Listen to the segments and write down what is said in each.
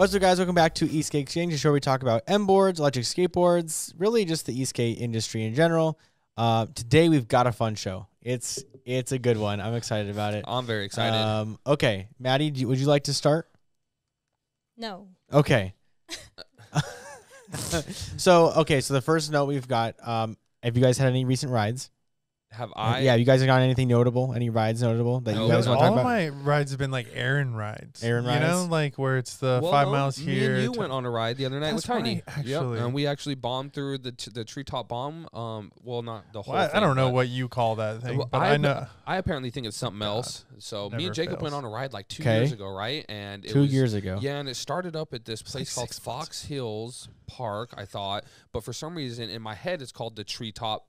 What's up, guys? Welcome back to Esk8Exchange, the show where we talk about MBoards, electric skateboards, really just the e-skate industry in general. Today we've got a fun show. It's a good one. I'm excited about it. I'm very excited. Okay, Maddie, would you like to start? No. Okay. So the first note we've got, have you guys had any recent rides? Have I? Yeah, you guys have got anything notable? Any rides notable that you guys want to talk about? All my rides have been like errand rides. Errand rides? You know, like where it's the 5 miles here. Me and you went on a ride the other night with Tiny. Actually. Yep. And we actually bombed through the treetop bomb. Well, not the whole thing. I don't know what you call that thing, but I know. I apparently think it's something else. So me and Jacob went on a ride like 2 years ago, right? And it 2 years ago. Yeah, and it started up at this place called Fox Hills Park, I thought. But for some reason, in my head, it's called the Treetop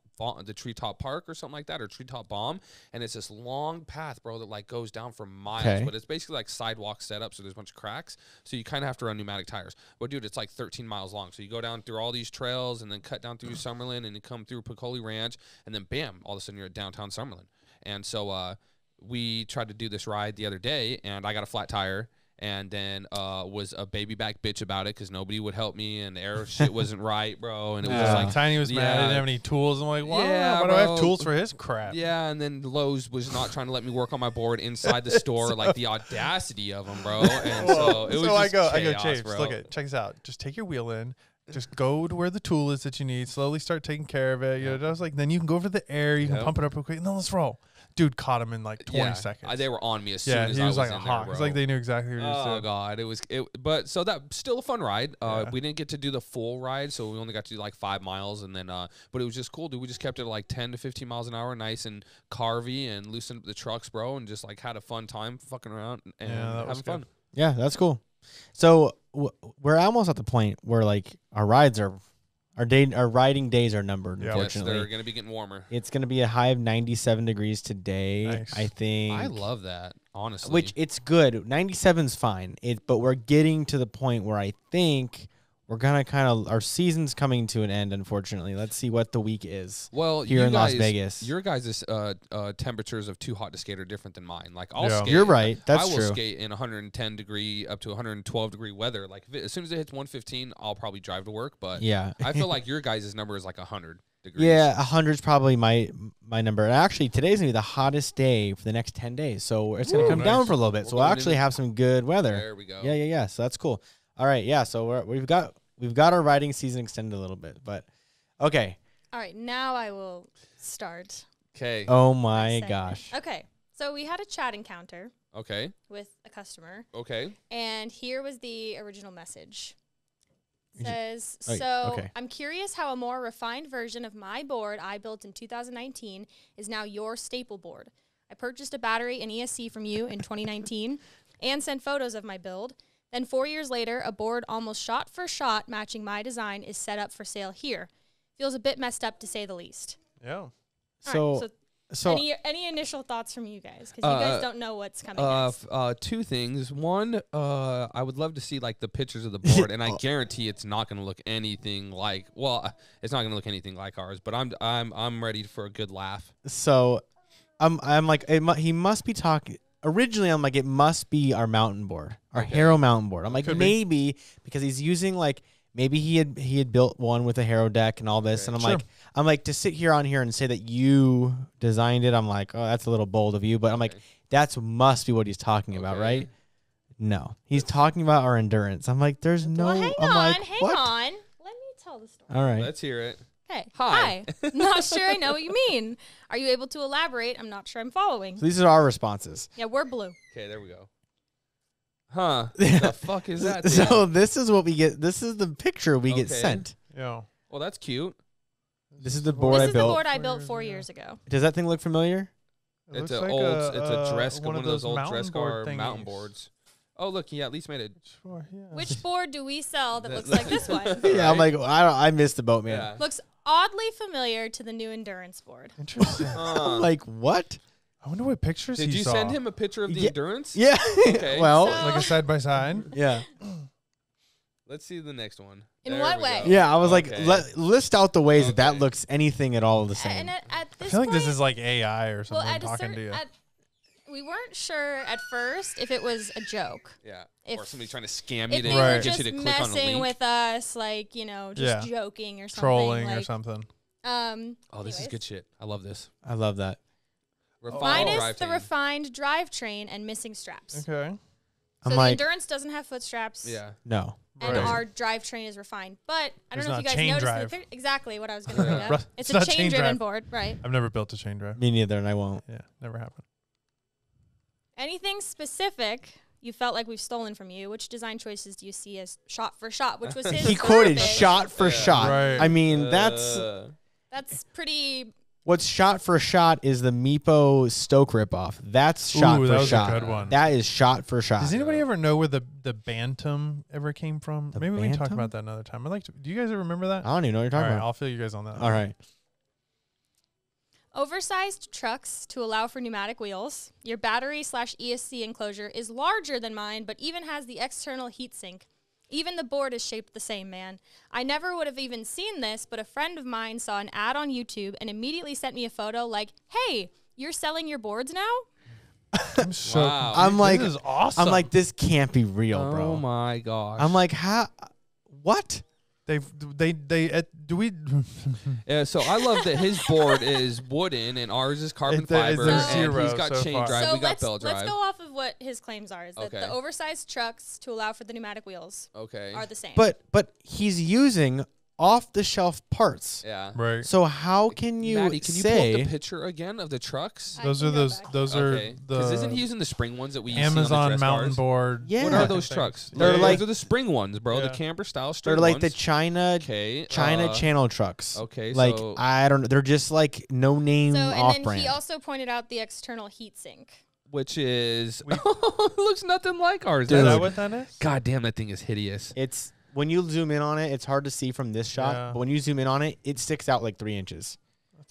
Park or something like that, or Treetop Bomb, and it's this long path, bro, that like goes down for miles, but it's basically like sidewalk set up, so there's a bunch of cracks, so you kind of have to run pneumatic tires. But dude, it's like 13 miles long, so you go down through all these trails and then cut down through Summerlin and you come through Piccoli Ranch, and then bam, all of a sudden you're at downtown Summerlin. And so we tried to do this ride the other day, and I got a flat tire. And then was a baby back bitch about it because nobody would help me and the air shit wasn't right, bro. And it was like Tiny was mad. I didn't have any tools. I'm like, why do I have tools for his crap? Yeah, and then Lowe's was not trying to let me work on my board inside the store. Like the audacity of them, bro. And so it was just I go, chaos, Chase, bro. look check this out. Just take your wheel in. Just go to where the tool is that you need. Slowly start taking care of it. You know, I was like, then you can go over the air. You can pump it up real quick. And then let's roll. Dude caught him in like 20 seconds. They were on me as soon as he I was like in a hawk. there, It's like they knew exactly what he was doing. Oh god, but so that still a fun ride. We didn't get to do the full ride, so we only got to do like 5 miles, and then but it was just cool, dude. We just kept it at like 10 to 15 miles an hour, nice and carvy, and loosened up the trucks, bro, and just like had a fun time fucking around and having fun. Yeah, that's cool. So we're almost at the point where like our rides are. Our riding days are numbered, unfortunately. Yes, they're going to be getting warmer. It's going to be a high of 97 degrees today, nice. I think. I love that, honestly. Which, it's good. 97's fine. But we're getting to the point where I think we're going to our season's coming to an end, unfortunately. Let's see what the week is here in Las Vegas. Your guys' temperatures of too hot to skate are different than mine. Like, I'll skate. You're right. That's true. I will skate in 110 degree up to 112 degree weather. Like, as soon as it hits 115, I'll probably drive to work. But yeah, I feel like your guys' number is like 100 degrees. Yeah, 100 is probably my number. And actually, today's going to be the hottest day for the next 10 days. So it's going to come down for a little bit. So we'll actually have some good weather. There we go. Yeah. So that's cool. All right, yeah. So we've got our riding season extended a little bit, but okay. All right, now I will start. Okay. Oh my gosh. Okay, so we had a chat encounter. Okay. With a customer. Okay. And here was the original message. It says, I'm curious how a more refined version of my board I built in 2019 is now your staple board. I purchased a battery and ESC from you in 2019 and sent photos of my build. Then 4 years later, a board almost shot for shot matching my design is set up for sale here. Feels a bit messed up to say the least. Yeah. So any initial thoughts from you guys? Because you guys don't know what's coming next. Two things. One, I would love to see like the pictures of the board, and I guarantee it's not going to look anything like. Well, it's not going to look anything like ours. But I'm ready for a good laugh. So, I'm like he must be talking. Originally, I'm like, it must be our mountain board, our Haro mountain board. I'm like, maybe because he's using like maybe he had built one with a Haro deck and all this, and I'm like to sit here on here and say that you designed it. I'm like, oh, that's a little bold of you, but I'm like, that must be what he's talking about, right? No, he's talking about our endurance. I'm like, there's no. Well, hang on. Let me tell the story. All right, let's hear it. Okay. Hi. Not sure I know what you mean. Are you able to elaborate? I'm not sure I'm following. So these are our responses. Yeah, we're blue. Okay, there we go. Huh. The fuck is that? So this is what we get. This is the picture we get sent. Yeah. Well, that's cute. This is the board I built. This is the board I built 4 years ago. Does that thing look familiar? It's an old. It's a dress. One of those old dress car mountain boards. Oh, look, he at least made it. Which board do we sell that looks like this one? Yeah, I'm like, I missed the boat, man. Yeah. Looks oddly familiar to the new endurance board. Interesting. I'm like, what? I wonder what pictures Did you saw. send him a picture of the endurance? Yeah. Okay. Well, like a side by side. Yeah. Let's see the next one. In what way? Yeah, I was like, list out the ways that looks anything at all the same. And at this I feel like point, this is like AI or something talking to you. we weren't sure at first if it was a joke. Yeah. If, or somebody trying to scam you if to they were get just you to click on a messing link. with us, like, you know, just joking or something. Trolling like, or something. Oh, this is good shit. I love this. I love that. Minus the refined drivetrain and missing straps. Okay. So the Endurance doesn't have foot straps. Yeah. No. And our drivetrain is refined. But I don't know if you guys chain noticed drive. exactly what I was going to bring up. It's a not chain-driven drive. board, right? I've never built a chain drive. Me neither, and I won't. Yeah, never happened. Anything specific you felt like we've stolen from you? Which design choices do you see as shot for shot? Which was his He quoted verbiage. shot for shot. Right. I mean, that's pretty... what's shot for shot is the Meepo Stoke ripoff. That's shot for that was shot. a good one. That is shot for shot. Does anybody ever know where the Bantam ever came from? Maybe we can talk Bantam? about that another time. I'd like to. Do you guys ever remember that? I don't even know what you're All talking right, about. I'll fill you guys on that. All right. Oversized trucks to allow for pneumatic wheels. Your battery/ESC enclosure is larger than mine, but even has the external heatsink. Even the board is shaped the same, man. I never would have even seen this, but a friend of mine saw an ad on YouTube and immediately sent me a photo like, hey, you're selling your boards now? I'm so. Wow. I'm like, this is awesome. I'm like, this can't be real, bro. Oh my gosh. I'm like, how? What? Do we? Yeah, so I love that his board is wooden and ours is carbon fiber. there's And zero he's got so chain far. drive. So We got belt drive. let's go off of what his claims are. Is that Okay. the oversized trucks to allow for the pneumatic wheels Okay. are the same. But he's using off the shelf parts. Yeah. Right. So how can you Maddie, can you say? pull up the picture again of the trucks? I Those can are go those. back. Those Okay. are Because the isn't he using the spring ones that we Amazon see on the dress mountain bars? board. Yeah. What are those trucks? They're Those like- are the spring ones, bro. Yeah. The camper style They're string like ones. the China Okay. channel trucks. Okay. Like so I don't know. They're just like no name So, off and then brand. he also pointed out the external heatsink. which is it looks nothing like ours. Is Dude. that what that is? God damn, that thing is hideous. It's when you zoom in on it, it's hard to see from this shot. Yeah. But when you zoom in on it, it sticks out like 3 inches.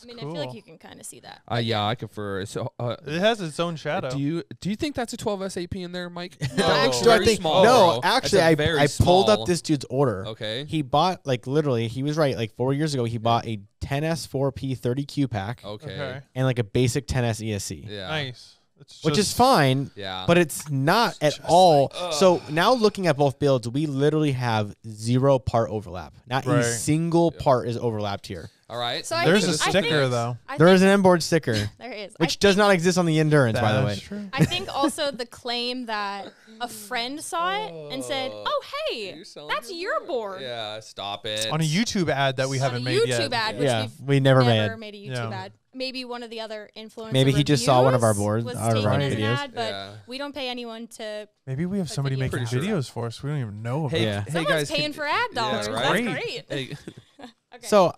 I mean, I feel like you can kind of see that. Yeah, I prefer. So, It has its own shadow. do you think that's a 12S AP in there, Mike? No, That's actually, I very think small, no. bro. Actually, That's a very I pulled small- up this dude's order. Okay. He bought like literally. He was right. Like 4 years ago, he bought a 10S4P 30Q pack Okay. and like a basic 10S ESC, Yeah. Nice. It's which just- is fine. Yeah. But it's not at all. So now looking at both builds, we literally have 0 part overlap. Not Right. a single part is overlapped here. all right. So I There's think- a sticker though. There is an MBoards sticker, There is. which does not exist on the Endurance, by the way. That's true. I think also the claim that a friend saw it and said, "Oh, hey, You're selling that's your board." Yeah. Stop it. On a YouTube ad that we On haven't a made YouTube yet. ad, which Yeah, we've we never never made. made a YouTube Yeah. ad. Maybe one of the other influencers. Maybe he just saw one of our boards, was our taken as an videos. ad, but Yeah. we don't pay anyone to. Maybe we have Like somebody videos. making Pretty sure. videos for us. We don't even know about Hey, it. Yeah. hey Someone's guys, paying for ad dollars. Yeah, That's right. great. Hey, Okay. So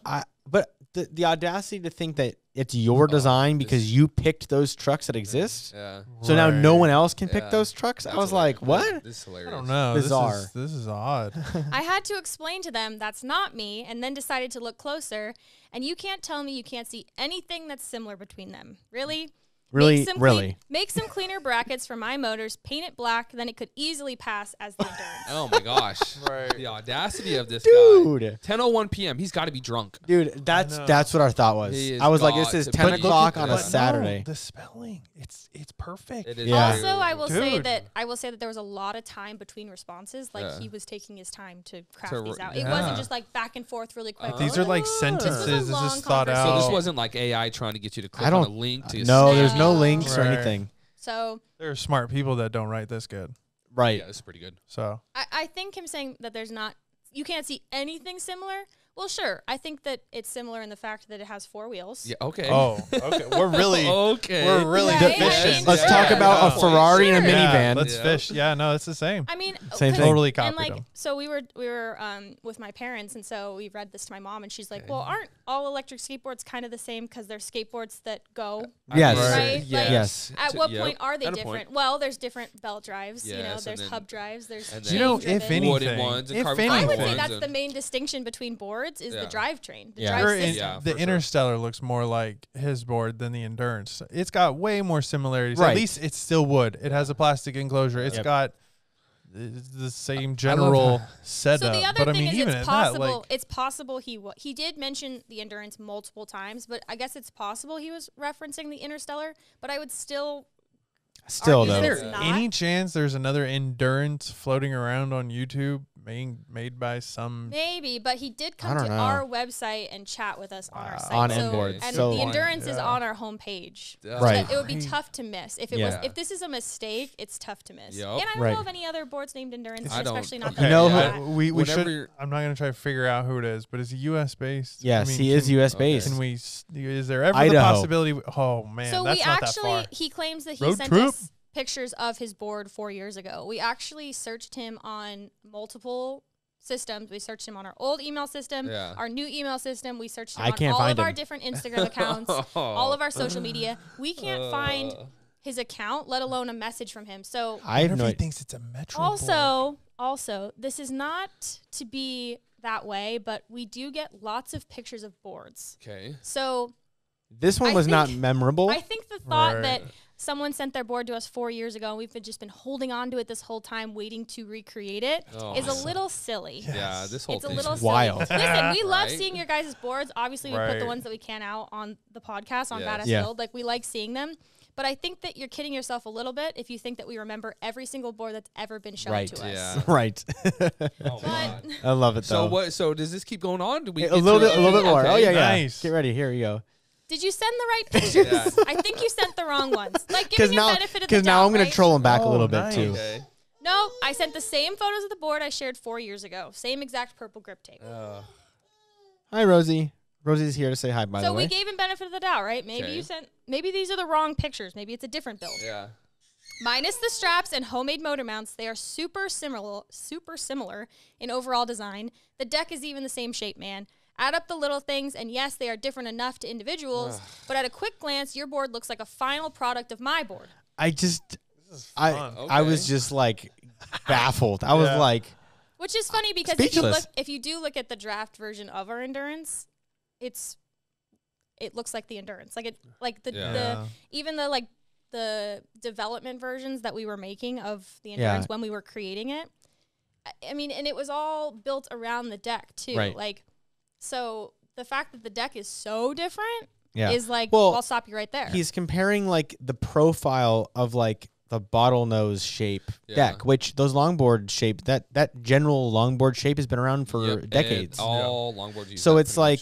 but the audacity to think that it's your design because you picked those trucks that exist. yeah. So now no Right. one else can pick Yeah. those trucks. I That's was hilarious. like, what? This is hilarious. I don't know. Bizarre. This is odd. I had to explain to them that's not me, and then decided to look closer. And you can't tell me you can't see anything that's similar between them. Really? Really, really. Make some cleaner brackets for my motors, paint it black, then it could easily pass as the Endurance. Oh my gosh. Right. The audacity of this Dude. guy. 10:01 p.m. He's got to be drunk. Dude, that's know. what our thought was. He is I was like, got this is to 10 be. o'clock But on look a at that. Saturday. No, the spelling. It's perfect. It is Yeah. very, Also, very I will good. say Dude. that there was a lot of time between responses. Like Yeah. he was taking his time to craft To these r- out. It yeah. wasn't just like back and forth really quick. These are like This was a sentences. This long is thought conversation. So this out. wasn't like AI trying to get you to click I on don't a link to No, there's no No. links or Right. anything. So There are smart people that don't write this good. Right. Yeah, this is pretty good. So I think him saying that you can't see anything similar. Well, sure. I think that it's similar in the fact that it has 4 wheels. Yeah, okay. okay. We're really okay. we're really Right? deficient. Let's Yeah, talk yeah, about yeah. a Ferrari and a Sure. minivan. Yeah, let's Yeah. fish. Yeah, no, it's the same. I mean, Same 'cause- thing. Totally And copied like, them. so we were with my parents, and so we read this to my mom, and she's like, "Well, aren't all electric skateboards kind of the same because they're skateboards that go?" Yes. Right? Like, Yes. At what Yep. point are they At a different? point. Well, there's different belt drives. Yes, and There's then- hub drives. There's and chain You know, driven. if anything, Wooden ones and if carbon I fiber would say ones that's and- the main distinction between boards is Yeah. the drivetrain, the Yeah. drive Or in- system. Yeah, the for sure. Interstellar looks more like his board than the Endurance. It's got way more similarities. Right. At least it's still wood. It has a plastic enclosure. It's Yep. got the same general setup. So the other but I thing mean, is, even it's at possible. that, like, It's possible he did mention the Endurance multiple times, but I guess it's possible he was referencing the Interstellar. But I would still Still, though. Is there not. any chance there's another endurance floating around on YouTube made by some? Maybe, but he did come to our website and chat with us on our site. On so, MBoards. And So- the endurance is on our homepage. Right. It would be tough to miss. If it Yeah. was, if this is a mistake, it's tough to miss. Yep. And I don't Right. know of any other boards named endurance, I don't- especially not okay. the No, that. we Whenever should. I'm not gonna try to figure out who it is, but is he U.S. based? Yes, he is U.S. based. Can we? Is there ever the Idaho. possibility? Oh man, So that's we not actually, that far. he claims that he Road sent trip? us pictures of his board 4 years ago. We actually searched him on multiple systems. We searched him on our old email system, our new email system. We searched him on all of our different Instagram accounts, all of our social media. We can't find his account, let alone a message from him. So I have no he idea. thinks it's a Metro board. Also, this is not to be that way, but we do get lots of pictures of boards. Okay. So This one was not memorable. I think the thought that someone sent their board to us 4 years ago and we've just been holding on to it this whole time waiting to recreate it is a little silly. Yes. Yeah, this whole It's a thing's little wild. silly. Listen, we love Right? seeing your guys' boards. Obviously, we put the ones that we can out on the podcast on Yes. Badass Yeah. Build. Like, we like seeing them. But I think that you're kidding yourself a little bit if you think that we remember every single board that's ever been shown to us. Yeah. Right. Oh, God. I love it, So though. what? So does this keep going on? Do we A little bit more. Okay. Oh, yeah, yeah. Nice. Get ready. Here you go. Did you send the right pictures? Yeah. I think you sent the wrong ones. Like, giving you benefit of the doubt, Because now I'm going right? to troll him back a Oh, little bit, nice. too. Okay. No, I sent the same photos of the board I shared 4 years ago. Same exact purple grip tape. Hi, Rosie. Rosie's here to say hi, by So the way. we gave him benefit of the doubt, right? Maybe Okay. you sent. Maybe these are the wrong pictures. Maybe it's a different build. Yeah. Minus the straps and homemade motor mounts, they are super similar in overall design. The deck is even the same shape, man. Add up the little things, and yes, they are different enough to individuals, but at a quick glance, your board looks like a final product of my board. I just, I Okay. was just like baffled. I was like, Which is funny because Speechless. if you do look at the draft version of our endurance, it looks like the endurance, even the development versions that we were making of the endurance when we were creating it. I mean, and it was all built around the deck too. Right. Like, so the fact that the deck is so different is like, Well, I'll stop you right there. he's comparing like the profile of like the bottlenose shape deck, which those longboard shape, that general longboard shape has been around for decades. All longboards use So that it's pretty like,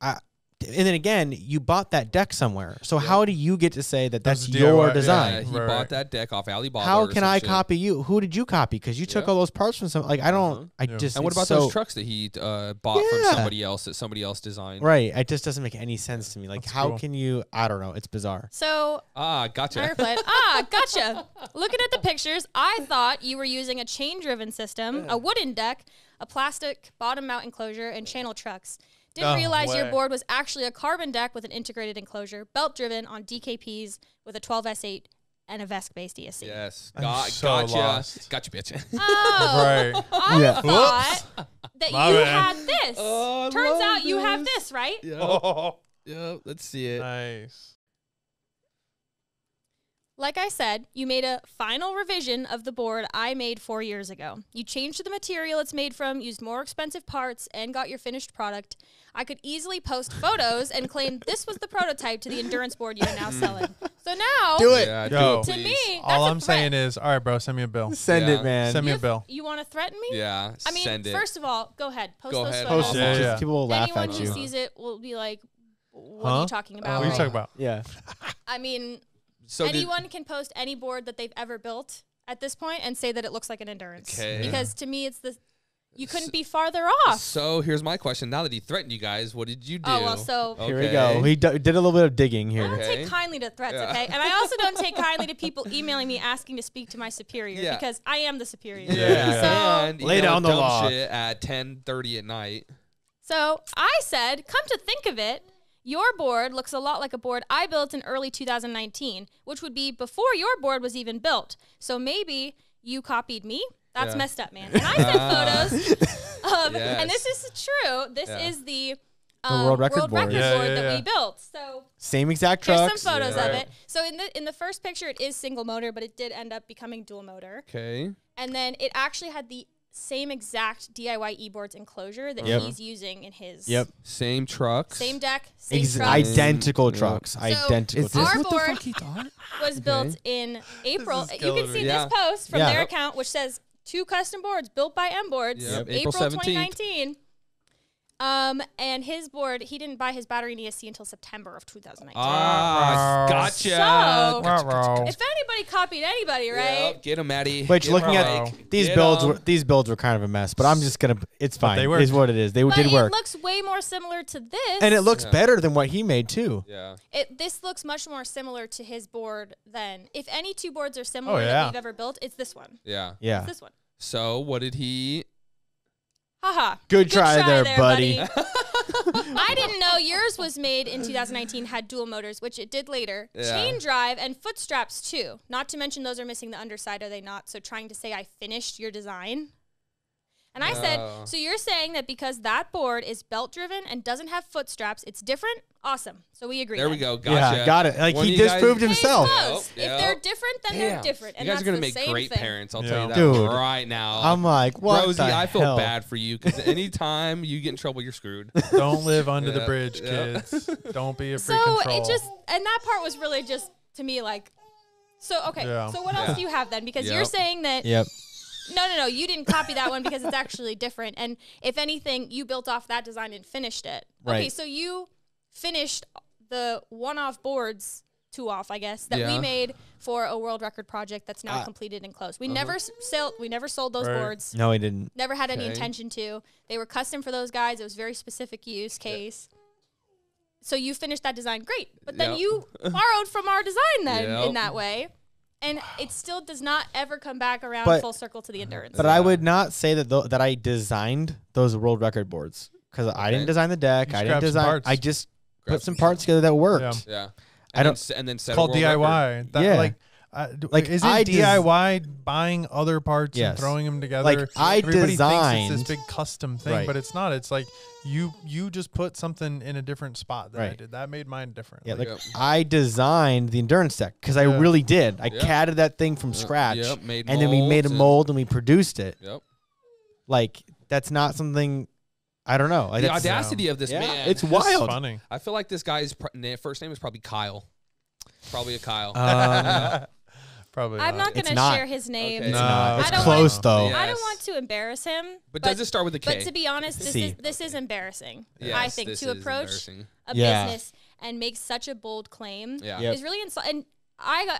much. and then again, you bought that deck somewhere. So how do you get to say that that's Those your DIY design? Yeah, he Right. bought that deck off Alibaba. How or can some I shit. copy you? Who did you copy? Because you took Yeah. all those parts from some. Like I don't. I Yeah. just. And what it's about so, those trucks that he bought from Yeah. somebody else that somebody else designed? Right. It just doesn't make any sense to me. Like That's how cool. can you? I don't know. It's bizarre. So Gotcha. I replied, gotcha. Looking at the pictures, I thought you were using a chain-driven system, a wooden deck, a plastic bottom mount enclosure, and channel trucks. Didn't No realize your way. board was actually a carbon deck with an integrated enclosure, belt-driven on DKPs with a 12S8 and a VESC-based ESC. Yes. I'm so Gotcha. lost. Gotcha, bitch. Oh, Right. I Yeah. thought that My you bad. had this. Oh, I Turns love out you have this. this, right? Oh, Yeah, let's see it. nice. Like I said, you made a final revision of the board I made 4 years ago. You changed the material it's made from, used more expensive parts, and got your finished product. I could easily post photos and claim this was the prototype to the endurance board you are now selling. So now, Do it. Yeah, Yo. do to it, me, please. that's All a I'm threat. saying is, all right, bro, send me a bill. Send Yeah. it, man. Send me a bill. You want to threaten me? Yeah, I mean, send it. first of all, go ahead. Post Go those ahead. photos. Post it, Just yeah. people will laugh Anyone at who you. sees it will be like, what Huh? are you talking about? What are you right? talking about? Yeah. I mean, So did- anyone can post any board that they've ever built at this point and say that it looks like an endurance. Okay. Because to me, it's the you couldn't be farther off. So here's my question. Now that he threatened you guys, what did you do? Oh, well, so Here we go. He did a little bit of digging I here. don't Okay. take kindly to threats, Yeah. okay? And I also don't take kindly to people emailing me asking to speak to my superior Yeah. because I am the superior. Yeah. And Lay email down the dumb law. shit at 10:30 at night. So I said, come to think of it, your board looks a lot like a board I built in early 2019, which would be before your board was even built. So maybe you copied me? That's Yeah. messed up, man. And I sent photos of, and this Yes. is true, this Yeah. is the world record board. Yeah, board yeah, that yeah. we built. So Same exact here's trucks. some photos Yeah. of Right. it. So in the first picture, it is single motor, but it did end up becoming dual motor. Okay. And then it actually had the same exact DIY e-boards enclosure that Yep. he's using in his. Yep. Same trucks. Same deck, same trucks. Identical Yep. trucks. So Identical Is trucks. our this what the board fuck he thought? was built in April. is You killing can see me. Yeah. this post from Yeah. their Yep. account, which says 2 custom boards built by MBoards, Yep. April April 17th. 2019. And his board, he didn't buy his battery and ESC until September of 2019. Gotcha. So- Wow. If anybody copied anybody, right? Yep. Get him, Maddie. Which Get looking 'em, at Mike. these Get builds, 'em. these builds were kind of a mess. But I'm just gonna. It's fine. they worked. Is what it is. They But did it work, looks way more similar to this. and it looks Yeah. better than what he made too. Yeah. This looks much more similar to his board than if any 2 boards are similar yeah. that we've ever built. It's this one. Yeah. Yeah. It's this one. So what did he? Haha. Good try there, buddy. I didn't know yours was made in 2019, had dual motors, which it did later. Yeah. Chain drive and foot straps too. Not to mention those are missing the underside, are they not? So trying to say I finished your design. And I said, No. so you're saying that because that board is belt driven and doesn't have foot straps, it's different? Awesome. So we agree. There we then. go. Gotcha. Yeah, got it. Like One he of you guys- disproved Case himself. closed. Yep, If they're yep. different, then Damn. they're different. And You guys that's are gonna the make same great thing. parents. I'll Yeah. tell you that Dude. right now. I'm like, what Rosie, the I feel hell? bad for you because anytime you get in trouble, you're screwed. Don't live under the Yeah. bridge, Yeah. kids. Don't be a free So control. it just, and that part was really just to me like, so okay. Yeah. So what else Yeah. do you have then? Because you're Yep. saying that Yep. no, you didn't copy that one because it's actually different. And if anything, you built off that design and finished it. Okay, Right. so you finished the one-off boards, 2-off, I guess, that we Yeah. made for a world record project that's now completed and closed. We never sold those Right. boards. No, he didn't. Never had any Okay. intention to. They were custom for those guys. It was very specific use case. So you finished that design, great. But then Yep. you borrowed from our design then Yep. in that way. And it still does not ever come back around But- full circle to the endurance. But I would not say that that I designed those world record boards because I didn't Okay. design the deck. You I just didn't grabbed some design. parts. I just Grab put some parts together that worked. Yeah. I don't- And then set It's called a world record. DIY. That, Yeah. like isn't I DIY buying other parts Yes. and throwing them together? Like, I Everybody thinks designed- it's this big custom thing, Right. but it's not. It's like you just put something in a different spot than I Right. did. That made mine different. Yeah, Like, like Yep. I designed the endurance deck because I Yeah. really did. I Yep. catted that thing from scratch, Yep, made and then we made a molds and- mold and we produced it. Yep. Like that's not something I don't know. Like, The that's- audacity of this Yeah, man. it's it's wild. funny. I feel like this guy's first name is probably Kyle. Probably a Kyle. Probably. I'm not going It's to not. share his name. Okay. It's No, not. I It's don't close want- though. Yeah. I don't Yes. want to embarrass him. but does it start with a K? But to be honest, C. this is embarrassing. I Yes, think this to is approach embarrassing. a Yeah. business and make such a bold claim Yeah. Yep. is really insulting. And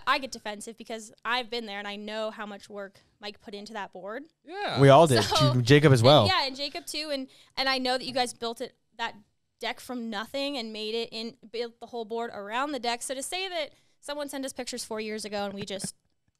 I get defensive because I've been there and I know how much work Mike put into that board. Yeah. We all did. So- Jacob as well. And yeah, and Jacob too. And I know that you guys built that deck from nothing and built the whole board around the deck. So to say that someone sent us pictures 4 years ago and we just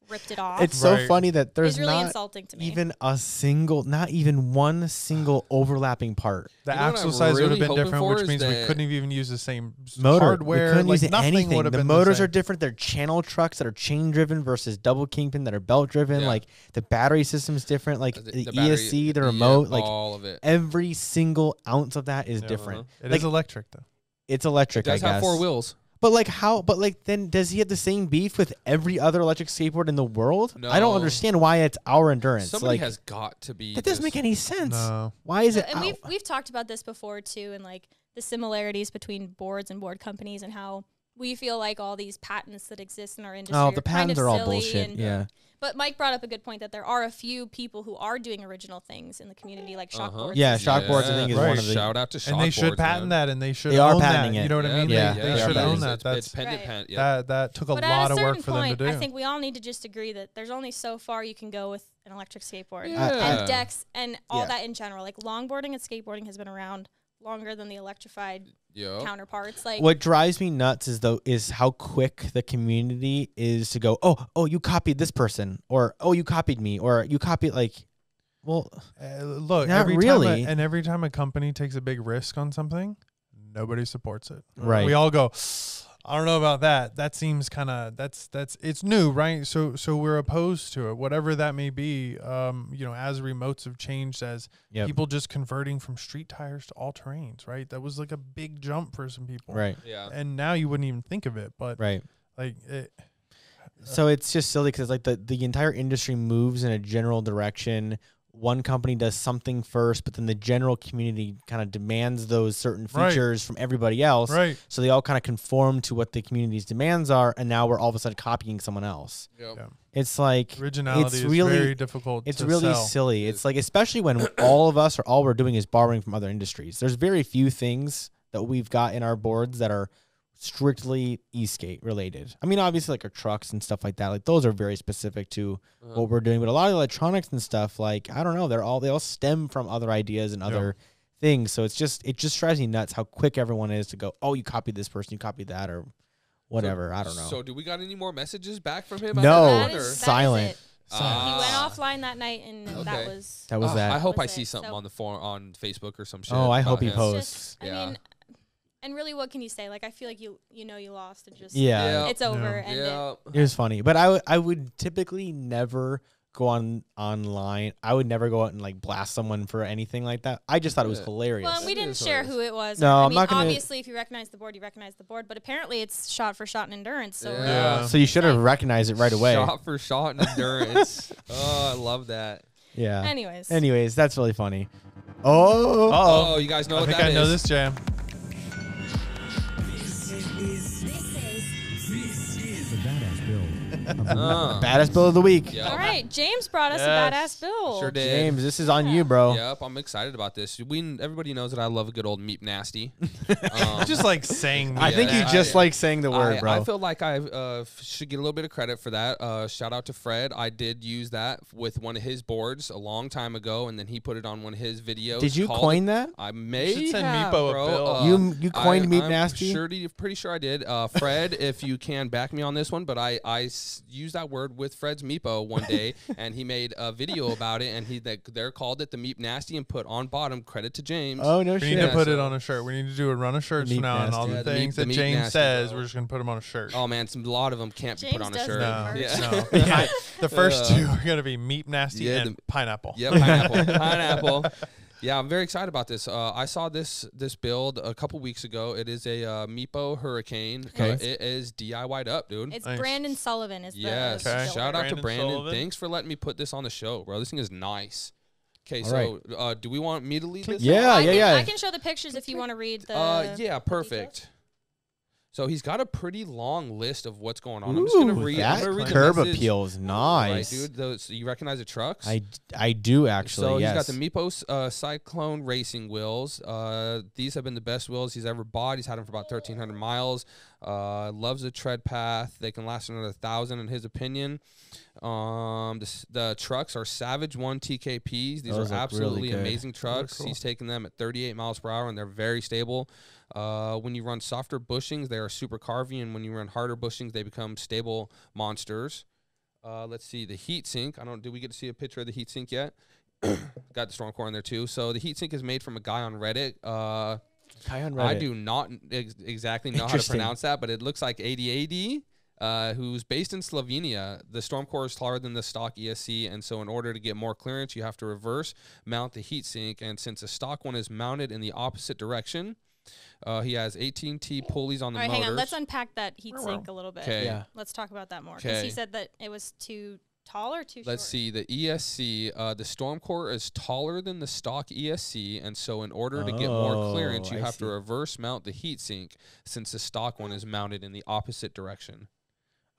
ripped it off It's so Right. funny that there's is really not insulting to me. even not even one single overlapping part. The You know what axle I'm size would have really been hoping different, for which is means we that- couldn't even use the same Motor. hardware. We couldn't like use nothing anything. would have The been motors the are same. different. They're channel trucks that are chain driven versus double kingpin that are belt driven. Yeah. Like the battery system's different. Like the battery- ESC, the yeah, remote, like all of it. every single ounce of that is Yeah. different. It Like, is electric though. it's electric, It does I guess. have 4 wheels. But like how? But like then, does he have the same beef with every other electric skateboard in the world? I don't No. understand why it's our endurance. Somebody like has got to be. that doesn't just- make any sense. No. Why is it? And our- we've talked about this before too, and like the similarities between boards and board companies, and how we feel like all these patents that exist in our industry Oh, are the kind of patents are all silly bullshit. and- Yeah. But Mike brought up a good point that there are a few people who are doing original things in the community, like shockboards. Yeah, and shockboards, stuff. I think, is Right. one of the. Shout out to shockboards. And they should patent man. that, and they should They are own patenting that. it. You know what I mean? Yeah, They they should are own patenting that. It's That's pendant Right. patent. Yeah. that took a But lot at a of certain work for them to point, do. I think we all need to just agree that there's only so far you can go with an electric skateboard Yeah. and decks and all Yeah. that in general. Like longboarding and skateboarding has been around longer than the electrified Yep. counterparts. Like What drives me nuts is how quick the community is to go, oh, you copied this person, or oh, you copied me, or you copied like, well, Look, Not every really. time every time a company takes a big risk on something, nobody supports it. Right. We all go, I don't know about that. That seems kind of that's it's new, right? So we're opposed to it, whatever that may be. As remotes have changed, as Yep. people just converting from street tires to all terrains, right? That was like a big jump for some people, right, Yeah. And now you wouldn't even think of it, but right. like it. So it's just silly because like the entire industry moves in a general direction one company does something first, but then the general community kind of demands those certain features from everybody else. Right. So they all kind of conform to what the community's demands are, and now we're all of a sudden copying someone else. Yep. Yeah. It's like Originality it's is really, very difficult It's to really sell. silly. It's like, especially when all of us all we're doing is borrowing from other industries. There's very few things that we've got in our boards that are strictly Esk8 related. I mean, obviously like our trucks and stuff like that, like those are very specific to what we're doing, but a lot of electronics and stuff, like, I don't know, they all stem from other ideas and other things. So it just drives me nuts how quick everyone is to go, oh, you copied this person, you copied that, or whatever. I don't know. So do we got any more messages back from him? No, that is silent. it. He went offline that night, and that was that. I hope I was see it. something So- on the on Facebook or some shit. Oh, I hope about he him. posts. I mean, and really, what can you say? Like, I feel like you lost, and just Yeah. it's over. And It was funny, but I would typically never go online. I would never go out and like blast someone for anything like that. I just thought it was hilarious. Well, and we didn't share who it was. No, I I'm mean, not gonna. obviously, if you recognize the board, you recognize the board. But apparently, it's shot for shot and endurance. So So you should have recognized it right away. Shot for shot and endurance. Oh, I love that. Yeah. Anyways, that's really funny. Oh. Oh, you guys know I what think that I know is. this jam. Badass build of the week. Yep. all right, James brought us a Yes. badass build. Sure did. James, this is on you, bro. Yep, I'm excited about this. Everybody knows that I love a good old meat nasty. Just like saying. I think you just like saying the word, bro. I feel like I should get a little bit of credit for that. Shout out to Fred. I did use that with one of his boards a long time ago, and then he put it on one of his videos. Did you coin that? I may should send have, Meepo a bro. bill. You coined Meat I'm Nasty? Pretty sure I did. Fred, if you can back me on this one, but I used that word with Fred's Meepo one day, and he made a video about it, and they're called it the Meat Nasty, and put on bottom credit to James. Oh, no We shit. need to put it on a shirt. We need to do a run of shirts Meat from now on. All Nasty. the Yeah, the things the that Meat James Nasty, says, bro. we're just going to put them on a shirt. Oh man, a lot of them can't be put James on a does shirt. the No, merch. no. Yeah, the first two are going to be meat nasty Yeah, and pineapple. Yeah, pineapple. Pineapple. Yeah, I'm very excited about this. I saw this build a couple weeks ago. It is a Meepo Hurricane. Okay. It is DIY'd up, dude. It's Nice. Brandon Sullivan. Is Yes. the Okay. builder. Shout out to Brandon Brandon. Sullivan. Thanks for letting me put this on the show, bro. This thing is nice. Okay, All so do we want me to lead this? Yeah, I can show the pictures if you want to read the. Yeah, perfect. So he's got a pretty long list of what's going on. I'm just gonna read. I'm That gonna read the curb message. appeal is Right, nice. dude. So you recognize the trucks? I do actually. So yes. he's got the Meepo Cyclone racing wheels. These have been the best wheels he's ever bought. He's had them for about 1,300 miles. Loves the tread path. They can last another 1,000 in his opinion. The trucks are Savage 1 TKPs. These Those are look absolutely really good. amazing trucks. Cool. He's taking them at 38 miles per hour, and they're very stable. When you run softer bushings, they are super carvy, and when you run harder bushings, they become stable monsters. Let's see the heat sink. Did we get to see a picture of the heat sink yet? Got the Stormcore in there too. So the heat sink is made from a guy on Reddit. I do not exactly know how to Interesting. pronounce that, but it looks like 8080. Who's based in Slovenia. The Stormcore is taller than the stock ESC, and so in order to get more clearance, you have to reverse mount the heatsink. And since the stock one is mounted in the opposite direction, he has 18T pulleys on the All right, motors. hang on. Let's unpack that heat sink a little bit. Okay. Yeah. Let's talk about that more. Because he Okay. said that it was too tall or too Let's short. see. The ESC, the Stormcore is taller than the stock ESC, and so in order to get more clearance, you I have to see. reverse mount the heatsink since the stock one is mounted in the opposite direction.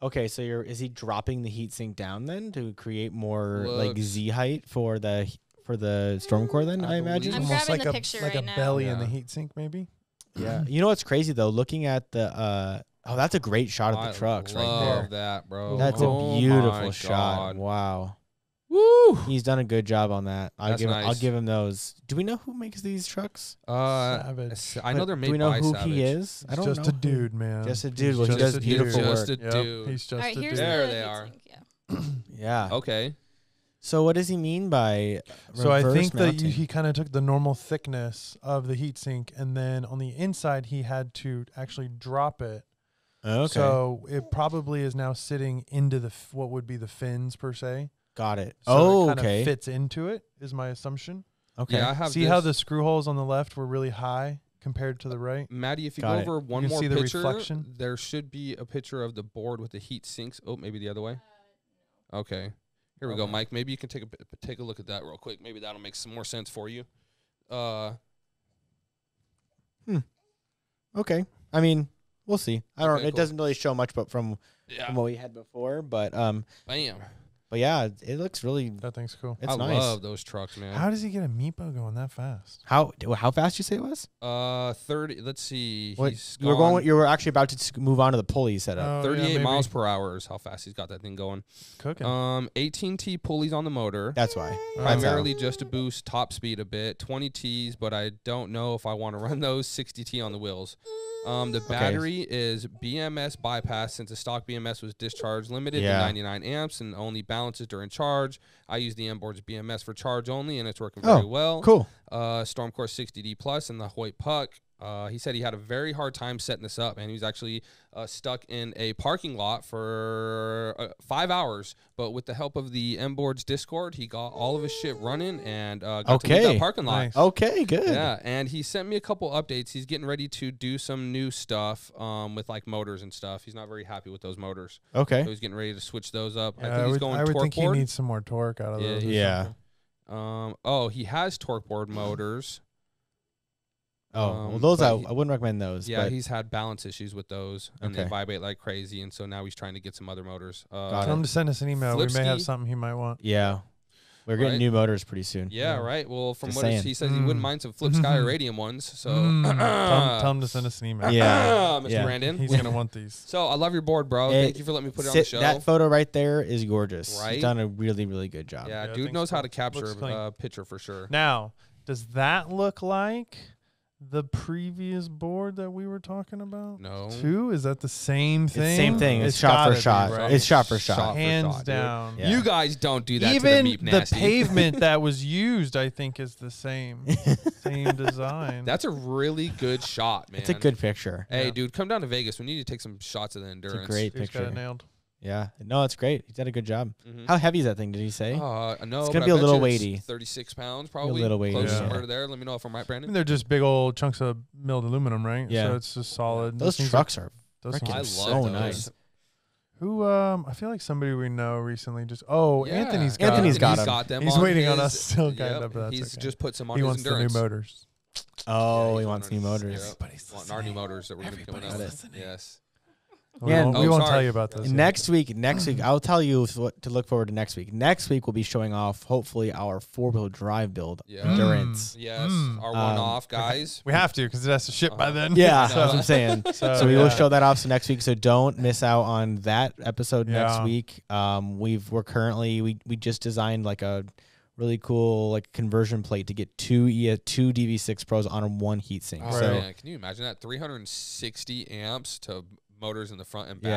Okay, so is he dropping the heatsink down then to create more like Looks- Z height for the Stormcore then, I imagine? I'm Almost grabbing like the a picture like right a now. belly in the Yeah. heat sink, maybe. Yeah. You know what's crazy though? Looking at the that's a great shot of the trucks right love there. that, bro. That's Oh a beautiful my shot. God. Wow. Woo! He's done a good job on that. I'll That's give I'll nice. give him those. Do we know who makes these trucks? Savage. I know they're made Do we know by who Savage. he is? I He's don't just know. a dude, man. Just a dude. He's Well, he just does a beautiful dude. Just work. a Yep, dude. he's just All right, a here's dude. There the they heat are. sink, yeah. Yeah. Okay. So what does he mean by So I reverse think that mounting? he kind of took the normal thickness of the heatsink, and then on the inside he had to actually drop it. Okay. So it probably is now sitting into the what would be the fins per se. Got it. So it kind okay. of fits into it is my assumption. Okay. Yeah, I have See this. how the screw holes on the left were really high compared to the right? Maddie, if you Got go it. over one can more see the picture, reflection. there should be a picture of the board with the heat sinks. Oh, maybe the other way. Okay. Here we go, Mike. Maybe you can take a look at that real quick. Maybe that'll make some more sense for you. Okay. I mean, we'll see. I don't. Okay, It cool. doesn't really show much, but from what we had before. But Bam. But yeah, it looks really. That thing's cool. It's I nice. love those trucks, man. How does he get a Meepo going that fast? How fast you say it was? 30. Let's see. What, He's you were going. You were actually about to move on to the pulley setup. 38 miles per hour is how fast he's got that thing going. Cooking. 18 T pulleys on the motor. That's why. Primarily just to boost top speed a bit. 20 Ts, but I don't know if I want to run those. 60 T on the wheels. The battery is BMS bypass since the stock BMS was discharge limited to 99 amps and only balances during charge. I use the MBoards BMS for charge only, and it's working very well. Cool. Stormcore 60D Plus and the Hoyt Puck. He said he had a very hard time setting this up, and he was actually stuck in a parking lot for 5 hours. But with the help of the MBoards Discord, he got all of his shit running and got to leave that parking lot. Nice. Okay, good. Yeah, and he sent me a couple updates. He's getting ready to do some new stuff with like motors and stuff. He's not very happy with those motors. Okay. So he's getting ready to switch those up. Yeah, I think he's going torque think board. he needs some more torque out of those. Yeah. He has torque board motors. Well, those I wouldn't recommend those. Yeah, but he's had balance issues with those, and they vibrate like crazy, and so now he's trying to get some other motors. Tell him to send us an email. We may have something he might want. yeah, we're getting new motors pretty soon. Yeah, right. Well, from Just what saying. he says, he wouldn't mind some Flip Sky Radium ones. So Tell him to send us an email. Yeah, Mr. Brandon. He's gonna want these. So I love your board, bro. Thank you for letting me put it on the show. That photo right there is gorgeous. Right? He's done a really, really good job. Yeah, Yeah, dude knows how to looks capture clean. a picture for sure. Now, does that look like the previous board that we were talking about? No. Two? Is that the same thing? It's same thing. It's shot gotta for be, shot. right? It's shot for shot. Shot for Hands shot, dude. down. Yeah. You guys don't do that Even to the meat nasty. pavement that was used, I think, is the same. Same design. That's a really good shot, man. It's a good picture. Hey, Yeah. dude, come down to Vegas. We need to take some shots of the endurance. It's a great He's got it picture. nailed. Yeah. No, it's great. He did a good job. Mhm. How heavy is that thing? Did he say? No, It's but gonna I be a bet little you it's weighty. 36 pounds, probably. little weighty, Close yeah. somewhere to there. Let me know if I'm right, I mean, Brandon. they're just big old chunks of milled aluminum, right? Yeah. So it's just solid. Those things trucks are. those freaking things I are love so those. nice. Who? I feel like somebody we know recently just. Oh, Yeah. Anthony's got. Anthony's them. got 'em. them. He's on waiting on his- us still, kind yep, of, but that's He's okay. just put some on He his wants endurance. the new motors. Oh, Yeah, he wants new motors. Yep. Want our new motors that we're going to be coming out with. Yes. Yeah, We won't sorry. tell you about this. Next week, I'll tell you what to look forward to next week. Next week, we'll be showing off, hopefully, our 4-wheel drive build Yeah. endurance. Yes. Our one-off, guys. We have to because it has to ship by then. Yeah, So- that's what I'm saying. So we will show that off next week. So don't miss out on that episode next Yeah. week. We just designed like a really cool like conversion plate to get two DV6 Pros on one heatsink. Oh, So man. Can you imagine that? 360 amps to motors in the front and back.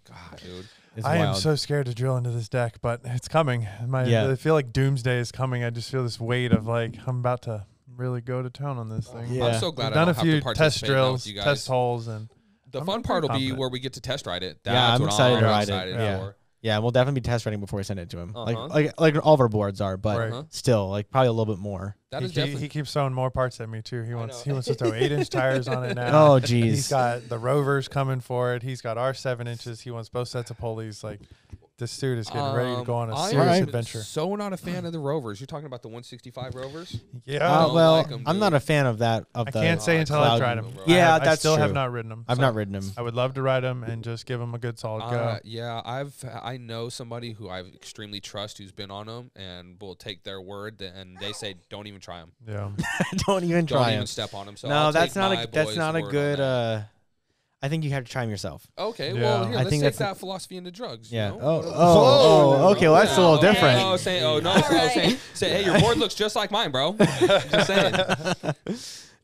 Yeah. God, dude. it's I am wild. so scared to drill into this deck, but it's coming. Yeah. I feel like doomsday is coming. I just feel this weight of like I'm about to really go to town on this thing. Yeah. I'm so glad We've I done don't a have to few participate test now drills, with you guys. test holes, and The I'm fun pretty part will be confident. where we get to test ride it. That's Yeah, I'm what excited to I'm ride it. excited Yeah. for. Yeah, we'll definitely be test riding before we send it to him. Uh-huh. Like all of our boards are, but Right. still, like probably a little bit more. That is he definitely. keeps throwing more parts at me too. He know. wants to throw 8-inch tires on it now. Oh, He's geez. got the Rovers coming for it. He's got our 7 inches. He wants both sets of pulleys. Like this dude is getting ready to go on a I serious am adventure. so not a fan of the Rovers. You're talking about the 165 Rovers? Yeah, don't Well, like 'em, I'm dude. not a fan of that. Of I the can't say until cloud- I've tried them. Yeah, I that's still have true. not ridden them. I've not ridden them. I would love to ride them and just give them a good solid go. Yeah, I know somebody who I extremely trust who's been on them and will take their word, and they say don't even try them. Yeah. Don't even Don't try even them. step on them. So No, I'll that's take not my a that's boys' not a word on good. that. I think you have to try them yourself. Okay, Yeah. well, here, I let's think take that's that philosophy into drugs. Yeah. You know? Oh, okay. Well, that's a little Okay. different. No, say, hey, your board looks just like mine, bro. Just saying.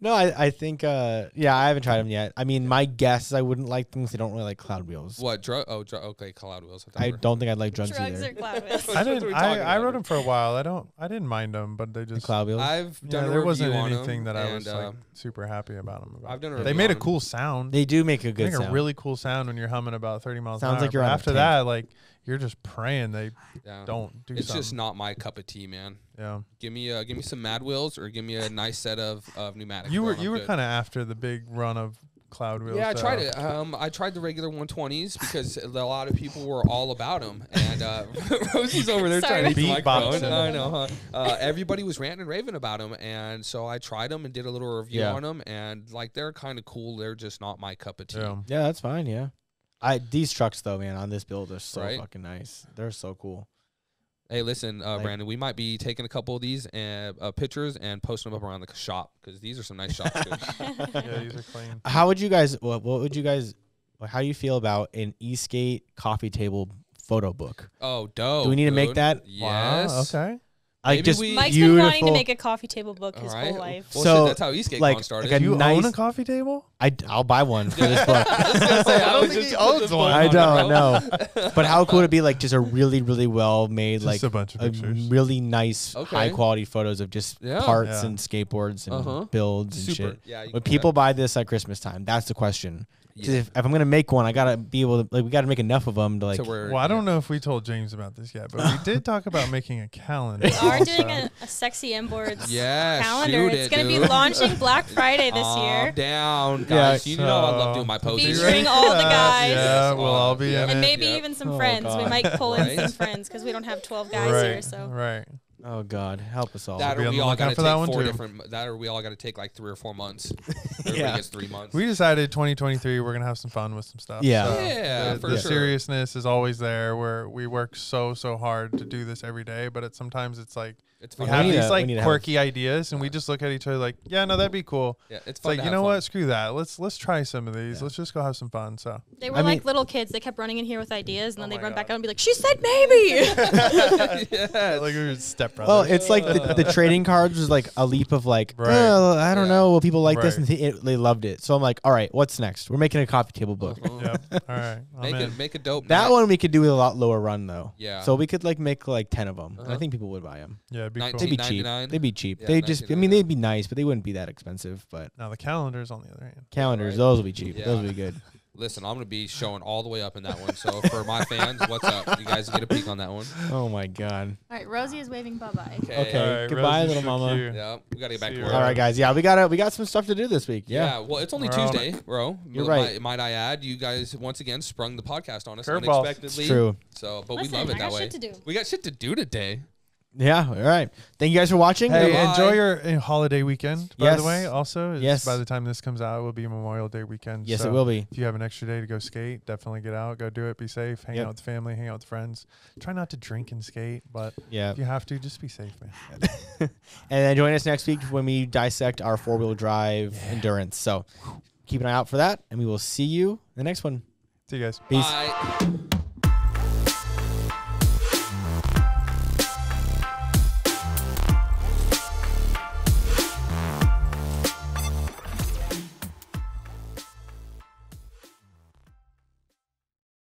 No, I think. I haven't tried them yet. I mean, my guess is I wouldn't like them because they don't really like cloud wheels. What drug? Oh, okay, cloud wheels. I don't think I'd like drugs Drugs either. or cloud wheels. I That's what didn't. we're talking I about. rode them for a while. I didn't mind them, but they The just. cloud wheels. I've done a there review wasn't on anything them, that I was and, like super happy about them. I've done a They review made on a them. cool sound. They do make a They good make sound. a really cool sound when you're humming about 30 miles Sounds an hour. like you're but on a after tank. that, like you're just praying they Yeah. don't do It's something. just not my cup of tea, man. Yeah. Give me some Mad Wheels or give me a nice set of pneumatics. You bro, were and I'm you were good. kind of after the big run of cloud wheels. Yeah, I tried it. I tried the regular 120s because a lot of people were all about them. And Rosie's over there trying to eat my phone. I know, huh? Everybody was ranting and raving about them, and so I tried them and did a little review on them. And like, they're kind of cool. They're just not my cup of tea. Yeah, that's fine. Yeah, these trucks though, man, on this build are so fucking nice. They're so cool. Hey, listen, Brandon, we might be taking a couple of these pictures and posting them up around the shop because these are some nice shots too. Yeah, these are clean. How would you guys? What would you guys? How do you feel about an Esk8 coffee table photo book? Oh, dope. Do we need to make that? Yes. Wow, okay. Like just Mike's been wanting to make a coffee table book his whole life. Well, so that's how Esk8 started. Like you own a coffee table? I'll buy one for this book. I don't think he owns one. I don't know. But how cool would it be? Like just a really, really well made, like a bunch of pictures. really nice, high quality photos of just parts and skateboards and builds and shit. Yeah, when people buy this at Christmas time, that's the question. If I'm gonna make one, I gotta be able to. Like, we gotta make enough of them to like. Well, I don't know if we told James about this yet, but we did talk about making a calendar. We are doing a sexy MBoards calendar. It's gonna be launching Black Friday this year. Down, guys. You know I love doing my poses. Featuring all the guys. Yeah, we'll all be in it. And maybe even some friends. We might pull in some friends because we don't have 12 guys here. So right. Oh God, help us all. That or we all got to take 4 different. That or we all got to take like 3 or 4 months. Everybody gets 3 months. We decided 2023 we're gonna have some fun with some stuff. Yeah, so the seriousness is always there. Where we work so hard to do this every day, but sometimes it's like we have these like quirky ideas, and we just look at each other like, yeah, no, that'd be cool. Yeah, it's like, you know what? Screw that. Let's try some of these. Let's just go have some fun. So they were like little kids. They kept running in here with ideas, and then they'd run back out and be like, "She said maybe." Yeah, like we were stepbrothers. Well, it's like the trading cards was like a leap of like, oh, I don't know. Well, people like this, and they loved it. So I'm like, all right, what's next? We're making a coffee table book. Yep. All right. Make a dope. That one we could do with a lot lower run though. Yeah. So we could like make like 10 of them. And I think people would buy them. Yeah, it'd be cool. They'd be cheap. They'd be cheap. Yeah, they just, I mean, they'd be nice, but they wouldn't be that expensive. But now the calendars, on the other hand, calendars, those will be cheap. Yeah. Those will be good. Listen, I'm gonna be showing all the way up in that one. So for my fans, what's up? You guys get a peek on that one. Oh my God. All right, Rosie is waving bye-bye. Okay. Right, goodbye, Rosie's little mama. Yeah, we gotta get back to work. All right, guys. Yeah, we got some stuff to do this week. Yeah. Well, it's only Tuesday, bro. You're right. Might I add, you guys once again sprung the podcast on us Curveball. unexpectedly. It's true. So, but we love it that way. We got shit to do today. Yeah. All right. Thank you guys for watching. Hey, enjoy your holiday weekend, by the way. Also, yes. By the time this comes out, it will be Memorial Day weekend. Yes, so it will be. If you have an extra day to go skate, definitely get out, go do it, be safe, hang out with the family, hang out with friends. Try not to drink and skate, but if you have to, just be safe, man. And then join us next week when we dissect our 4-wheel drive endurance. So keep an eye out for that, and we will see you in the next one. See you guys. Peace. Bye.